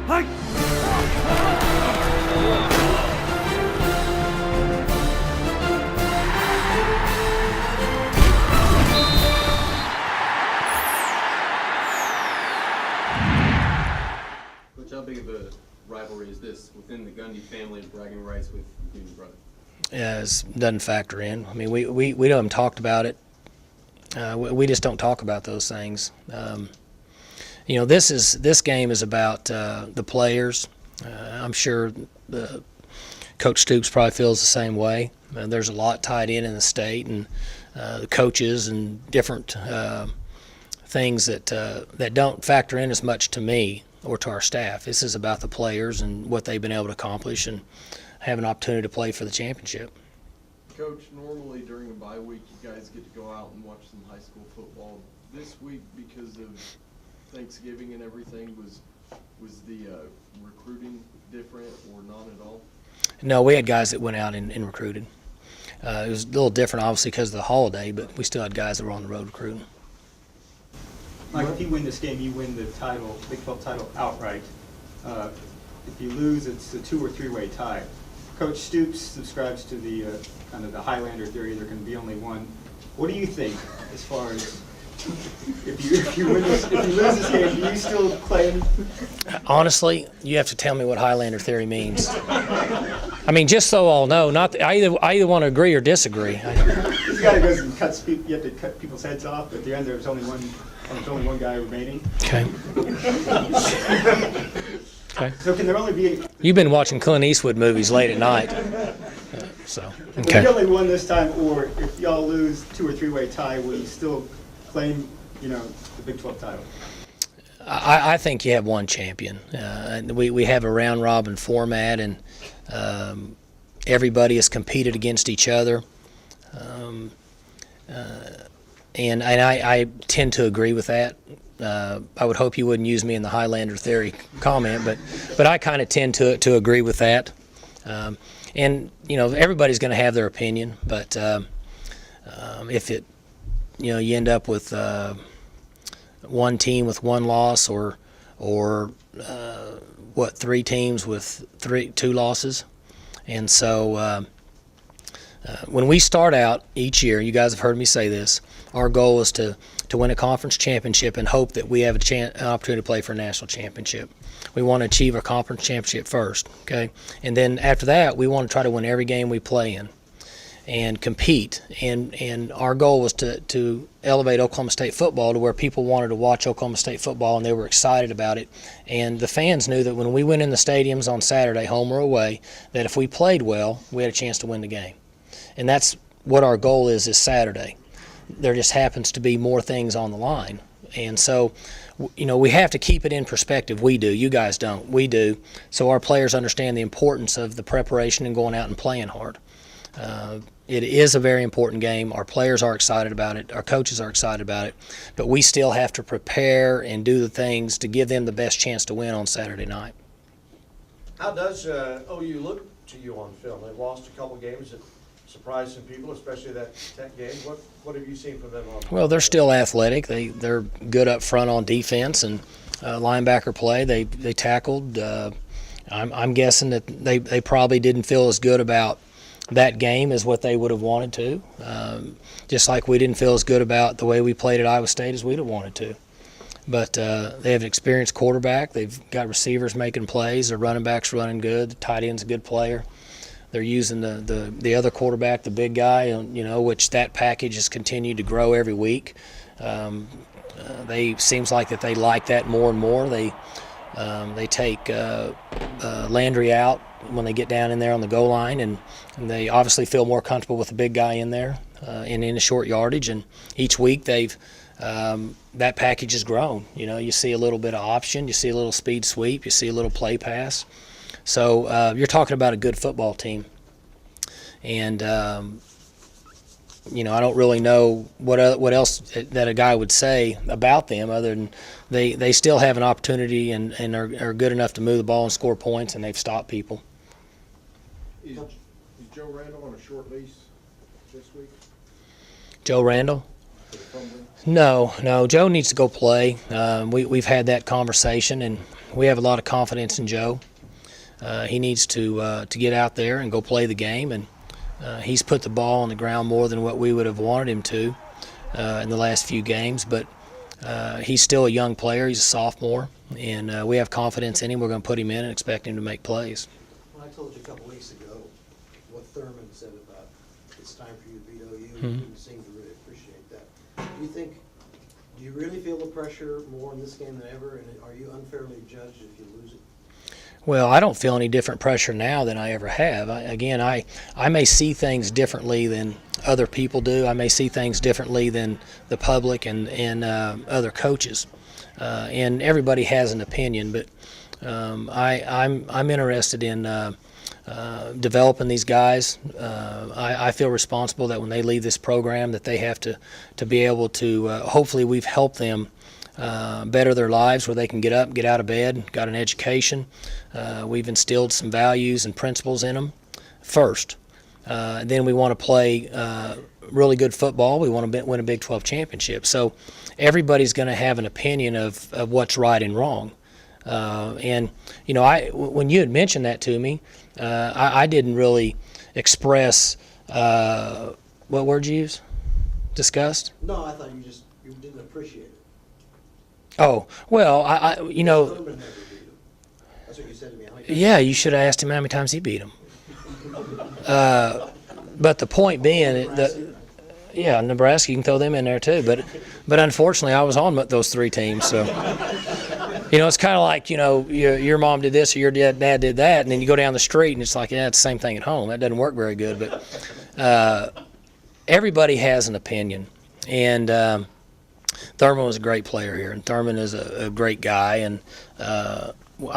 How big of a rivalry is this within the Gundy family of bragging rights with your brother? Yeah, it doesn't factor in. I mean, we haven't talked about it. We just don't talk about those things. This game is about the players. I'm sure Coach Stoops probably feels the same way. There's a lot tied in the state and the coaches and different things that don't factor in as much to me or to our staff. This is about the players and what they've been able to accomplish and have an opportunity to play for the championship. Coach, normally during a bye week you guys get to go out and watch some high school football. This week, because of Thanksgiving and everything, was the recruiting different or not at all? No, we had guys that went out and recruited. It was a little different, obviously, because of the holiday, but we still had guys that were on the road recruiting. Mike, if you win this game, you win the title, Big 12 title outright. If you lose, it's a 2- or 3-way tie. Coach Stoops subscribes to the kind of the Highlander theory. There can be only one. What do you think as far as if you lose this game, do you still claim? Honestly, you have to tell me what Highlander theory means. I mean, just so I'll know. I either want to agree or disagree. This guy goes and cuts people. You have to cut people's heads off. At the end, there's only one guy remaining. Okay. Okay. So can there only be? You've been watching Clint Eastwood movies late at night, so okay. If you only won this time, or if y'all lose 2- or 3-way tie, will you still claim, the Big 12 title? I think you have one champion. We have a round robin format, and everybody has competed against each other. And I tend to agree with that. I would hope you wouldn't use me in the Highlander theory comment, but I kind of tend to agree with that. And everybody's going to have their opinion, but if you end up with one team with one loss, or 3 teams with 2 losses, and so when we start out each year, you guys have heard me say this, our goal is to win a conference championship and hope that we have an opportunity to play for a national championship. We want to achieve a conference championship first, okay? And then after that, we want to try to win every game we play in and compete. And our goal was to elevate Oklahoma State football to where people wanted to watch Oklahoma State football and they were excited about it. And the fans knew that when we went in the stadiums on Saturday, home or away, that if we played well, we had a chance to win the game. And that's what our goal is this Saturday. There just happens to be more things on the line. And so, we have to keep it in perspective. We do. You guys don't. We do. So our players understand the importance of the preparation and going out and playing hard. It is a very important game. Our players are excited about it. Our coaches are excited about it. But we still have to prepare and do the things to give them the best chance to win on Saturday night. How does OU look to you on film? They've lost a couple games that surprised some people, especially that Tech game. What have you seen from them on? Well, they're still athletic. They're good up front on defense and linebacker play. They tackled. I'm guessing that they probably didn't feel as good about that game as what they would have wanted to. Just like we didn't feel as good about the way we played at Iowa State as we'd have wanted to. But they have an experienced quarterback. They've got receivers making plays. Their running back's running good. The tight end's a good player. They're using the other quarterback, the big guy, which that package has continued to grow every week. They seems like that they like that more and more. They take Landry out when they get down in there on the goal line, and they obviously feel more comfortable with the big guy in there and in the short yardage. And each week that package has grown. You see a little bit of option, you see a little speed sweep, you see a little play pass. So you're talking about a good football team. And, I don't really know what else that a guy would say about them other than they still have an opportunity and are good enough to move the ball and score points, and they've stopped people. Is Joe Randall on a short lease this week? Joe Randall? No. Joe needs to go play. We've had that conversation, and we have a lot of confidence in Joe. He needs to get out there and go play the game, and he's put the ball on the ground more than what we would have wanted him to in the last few games. But he's still a young player. He's a sophomore, and we have confidence in him. We're going to put him in and expect him to make plays. Well, I told you a couple weeks ago what Thurman said about it's time for you to beat OU. Mhm. You didn't seem to really appreciate that. Do you really feel the pressure more in this game than ever, and are you unfairly judged if you lose it? Well, I don't feel any different pressure now than I ever have. I may see things differently than other people do. I may see things differently than the public and other coaches. And everybody has an opinion, but I'm interested in developing these guys. I feel responsible that when they leave this program that they have to be able to, hopefully we've helped them better their lives where they can get up, get out of bed, got an education. We've instilled some values and principles in them first. Then we want to play really good football. We want to win a Big 12 championship. So everybody's going to have an opinion of what's right and wrong. And, you know, when you had mentioned that to me, I didn't really express, what word you use? Disgust? No, I thought you didn't appreciate it. Oh, well, you know, Thurman never beat him. That's what you said to me. yeah, you should have asked him how many times he beat him. But the point being, yeah, Nebraska, you can throw them in there too. But unfortunately, I was on those three teams, so you know, it's kind of like, you know, your mom did this or your dad did that, and then you go down the street and it's like, yeah, it's the same thing at home. That doesn't work very good. But everybody has an opinion, and Thurman was a great player here, and Thurman is a great guy, and I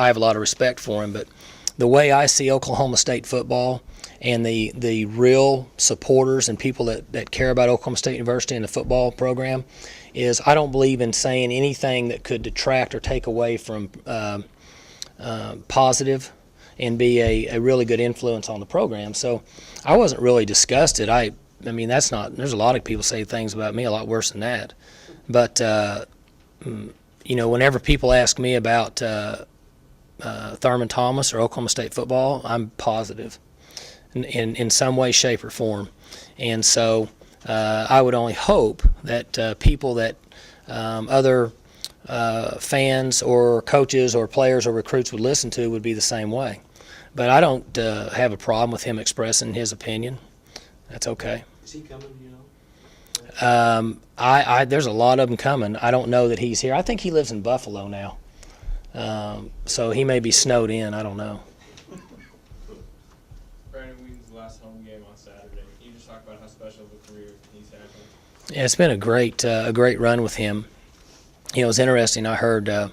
have a lot of respect for him. But the way I see Oklahoma State football and the real supporters and people that care about Oklahoma State University and the football program is I don't believe in saying anything that could detract or take away from positive and be a really good influence on the program. So I wasn't really disgusted. I mean, that's not – there's a lot of people say things about me a lot worse than that. But, you know, whenever people ask me about Thurman Thomas or Oklahoma State football, I'm positive in some way, shape, or form. And so I would only hope that people that other fans or coaches or players or recruits would listen to would be the same way. But I don't have a problem with him expressing his opinion. That's okay. Is he coming, do you know? There's a lot of them coming. I don't know that he's here. I think he lives in Buffalo now. So he may be snowed in. I don't know. Brandon Whedon's last home game on Saturday. Can you just talk about how special of a career he's had? Yeah, it's been a great run with him. You know, it was interesting. I heard I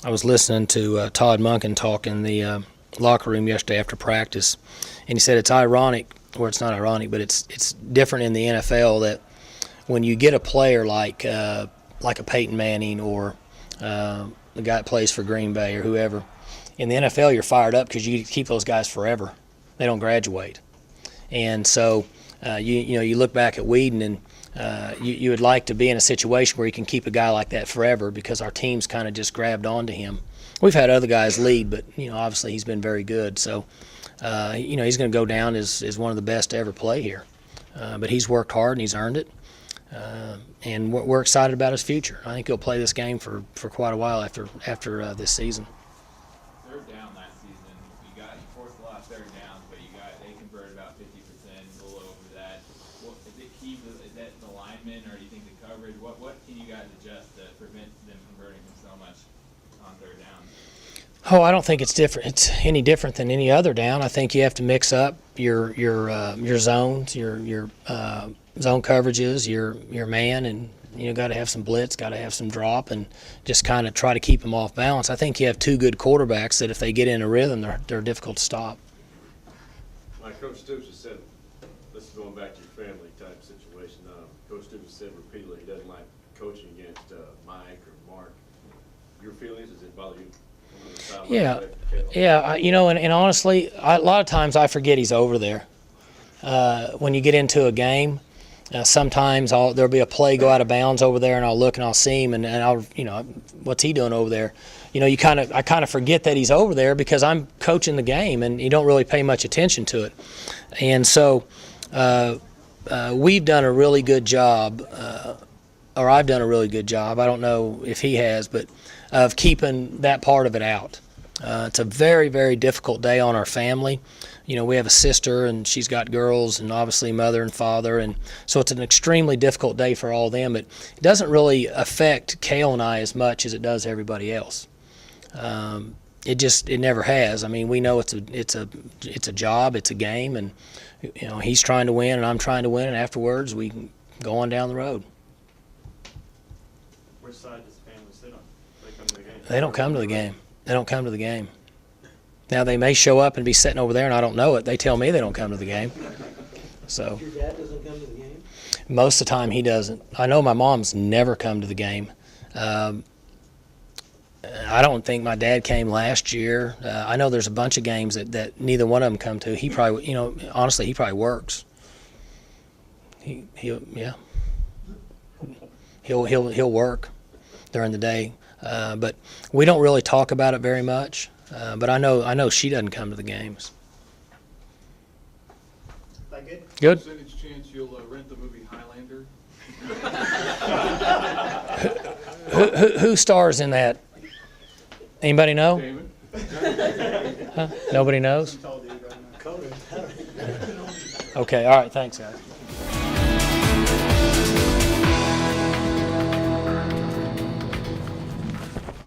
was listening to Todd Monken talk in the locker room yesterday after practice, and he said it's ironic, or it's not ironic, but it's different in the NFL that when you get a player like a Peyton Manning or the guy that plays for Green Bay or whoever, in the NFL you're fired up because you keep those guys forever. They don't graduate. And so you look back at Whedon and you would like to be in a situation where you can keep a guy like that forever because our team's kind of just grabbed onto him. We've had other guys lead, but you know, obviously he's been very good. So you know, he's going to go down as one of the best to ever play here. But he's worked hard and he's earned it. And we're excited about his future. I think he'll play this game for quite a while after this season. Third down last season, you forced a lot of third downs, but they converted about 50%, a little over that. Is it key? Is that the linemen, or do you think the coverage? What can you guys adjust to prevent them converting from so much on third down? Oh, I don't think it's different. It's any different than any other down. I think you have to mix up your zones, your zone coverages, your man, and you got to have some blitz, got to have some drop, and just kind of try to keep them off balance. I think you have two good quarterbacks that if they get in a rhythm, they're difficult to stop. Like Coach Stoops has said, this is going back to your family type situation. Coach Stoops has said repeatedly he doesn't like coaching against Mike or Mark. Your feelings, does it bother you? Yeah. You know, and honestly, a lot of times I forget he's over there. When you get into a game, Sometimes there'll be a play go out of bounds over there, and I'll look and I'll see him, and I'll, what's he doing over there? I kind of forget that he's over there because I'm coaching the game, and you don't really pay much attention to it. And so we've done a really good job, or I've done a really good job. I don't know if he has, but of keeping that part of it out. It's a very, very difficult day on our family. We have a sister, and she's got girls, and obviously mother and father, and so it's an extremely difficult day for all of them. But it doesn't really affect Cale and I as much as it does everybody else. It never has. I mean, we know it's a job, it's a game, and he's trying to win, and I'm trying to win, and afterwards we go on down the road. Which side does the family sit on? They come to the game? They don't come to the game. They don't come to the game. Now, they may show up and be sitting over there, and I don't know it. They tell me they don't come to the game. So Your dad doesn't come to the game? most of the time he doesn't. I know my mom's never come to the game. I don't think my dad came last year. I know there's a bunch of games that neither one of them come to. He probably, honestly, he probably works. He'll work during the day. But we don't really talk about it very much. But I know she doesn't come to the games. That good? Good. Percentage chance you'll rent the movie Highlander? Who stars in that? Anybody know? David? Huh? Nobody knows? Okay. All right. Thanks, guys.